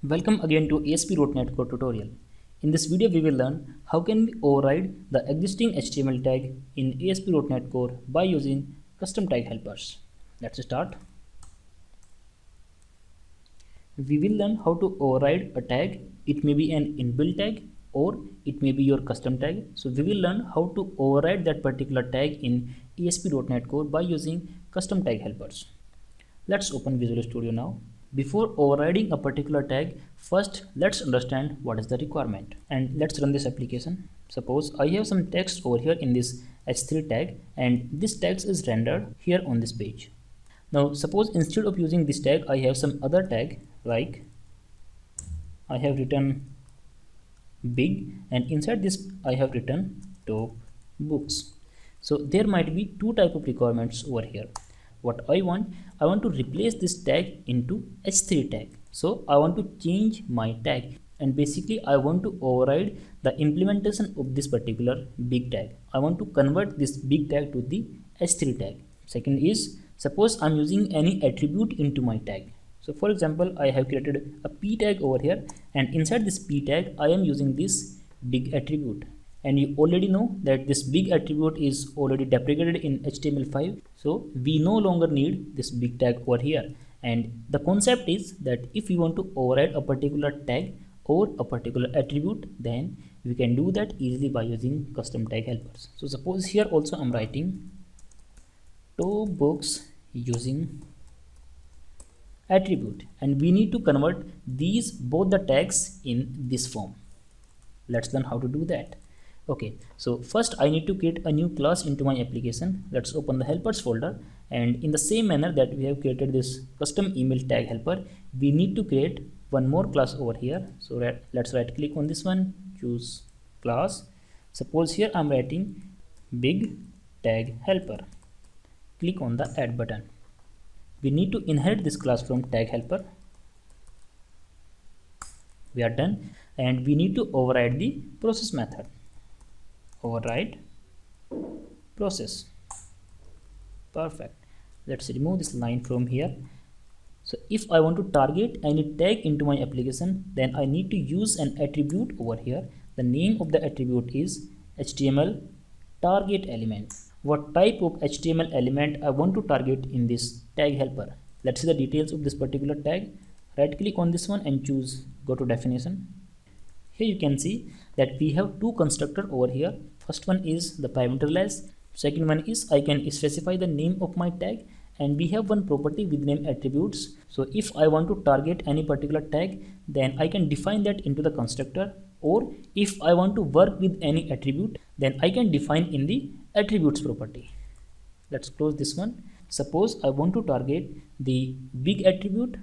Welcome again to ASP.NET Core tutorial. In this video we will learn how can we override the existing HTML tag in ASP.NET Core by using custom tag helpers. Let's start. We will learn how to override a tag. It may be an inbuilt tag or it may be your custom tag. So we will learn how to override that particular tag in ASP.NET Core by using custom tag helpers. Let's open Visual Studio now. Before overriding a particular tag, first let's understand what is the requirement. And let's run this application. Suppose I have some text over here in this h3 tag and this text is rendered here on this page. Now suppose instead of using this tag I have some other tag, like I have written big and inside this I have written top books. So there might be two type of requirements over here. What I want to replace this tag into h3 tag. So I want to change my tag and basically I want to override the implementation of this particular big tag. I want to convert this big tag to the h3 tag. Second is, suppose I'm using any attribute into my tag. So for example, I have created a p tag over here and inside this p tag I am using this big attribute. And you already know that this big attribute is already deprecated in HTML5, so we no longer need this big tag over here. And the concept is that if we want to override a particular tag or a particular attribute, then we can do that easily by using custom tag helpers. So suppose here also I'm writing top books using attribute and we need to convert these both the tags in this form. Let's learn how to do that. Okay, so first I need to create a new class into my application. Let's open the helpers folder, and in the same manner that we have created this custom email tag helper, we need to create one more class over here. So let's right click on this one, choose class. Suppose here I'm writing big tag helper. Click on the add button. We need to inherit this class from tag helper. We are done, and we need to override the process method. Override process. Perfect. Let's remove this line from here. So if I want to target any tag into my application, then I need to use an attribute over here. The name of the attribute is HTML target element. What type of HTML element I want to target in this tag helper? Let's see the details of this particular tag. Right click on this one and choose go to definition. Here you can see that we have two constructors over here. First one is the parameterless. Second one is I can specify the name of my tag, and we have one property with name attributes. So if I want to target any particular tag, then I can define that into the constructor, or if I want to work with any attribute, then I can define in the attributes property. Let's close this one. Suppose I want to target the big attribute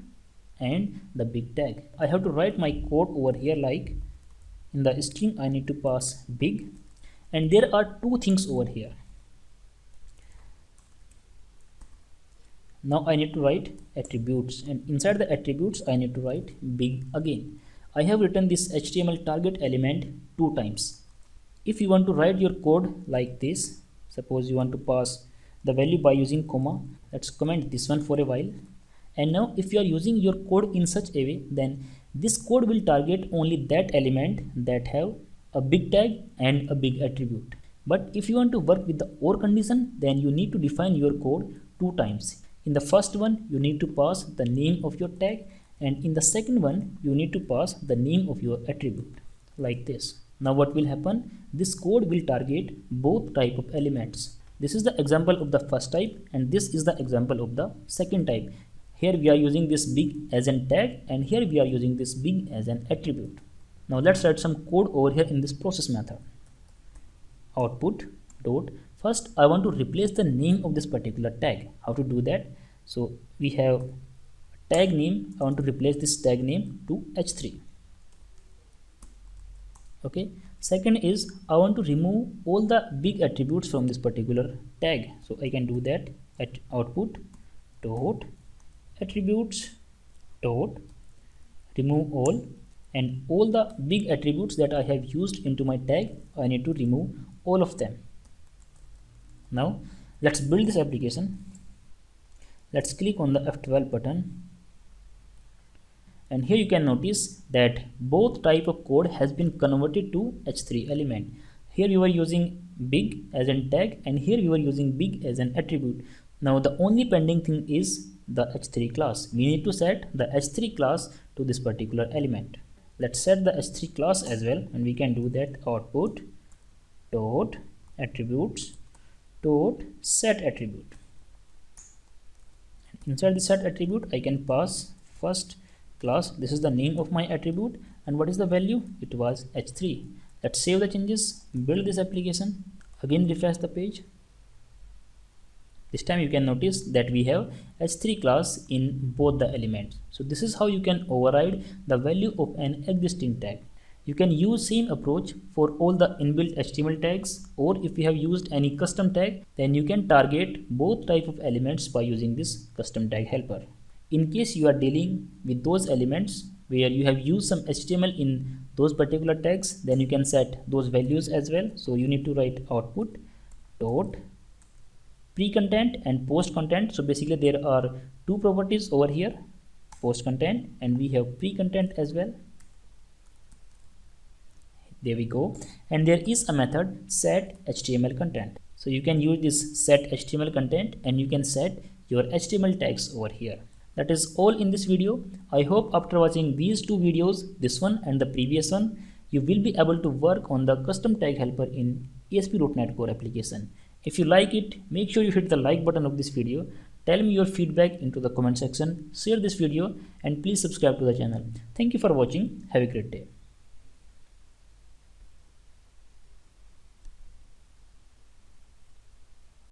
and the big tag. I have to write my code over here, like in the string I need to pass big, and there are two things over here. Now I need to write attributes, and inside the attributes I need to write big again. I have written this HTML target element 2 times. If you want to write your code like this, suppose you want to pass the value by using comma, let's comment this one for a while. And now if you are using your code in such a way, then this code will target only that element that have a big tag and a big attribute. But if you want to work with the OR condition, then you need to define your code 2 times. In the first one, you need to pass the name of your tag, and in the second one, you need to pass the name of your attribute, like this. Now what will happen? This code will target both type of elements. This is the example of the first type, and this is the example of the second type. Here we are using this big as an tag, and here we are using this big as an attribute. Now let's write some code over here in this process method. Output dot, first I want to replace the name of this particular tag. How to do that? So we have tag name. I want to replace this tag name to h3. Okay. Second is I want to remove all the big attributes from this particular tag. So I can do that at output dot attributes dot remove all, and all the big attributes that I have used into my tag, I need to remove all of them. Now let's build this application. Let's click on the F12 button And here you can notice that both type of code has been converted to H3 element. Here we were using big as an tag, and here we were using big as an attribute. Now the only pending thing is the H3 class. We need to set the H3 class to this particular element. Let's set the H3 class as well, and we can do that output dot attributes dot set attribute. Inside the set attribute I can pass first class. This is the name of my attribute, and what is the value? It was H3. Let's save the changes, build this application, again refresh the page. This time you can notice that we have H3 class in both the elements. So this is how you can override the value of an existing tag. You can use same approach for all the inbuilt HTML tags, or if you have used any custom tag, then you can target both type of elements by using this custom tag helper. In case you are dealing with those elements where you have used some HTML in those particular tags, then you can set those values as well. So you need to write output dot pre-content and post content. So basically there are two properties over here, post content, and we have pre-content as well. There we go. And there is a method set HTML content. So you can use this set HTML content and you can set your HTML tags over here. That is all in this video. I hope after watching these two videos, this one and the previous one, you will be able to work on the custom tag helper in ASP.NET Core application. If you like it, make sure you hit the like button of this video. Tell me your feedback into the comment section. Share this video and please subscribe to the channel. Thank you for watching. Have a great day.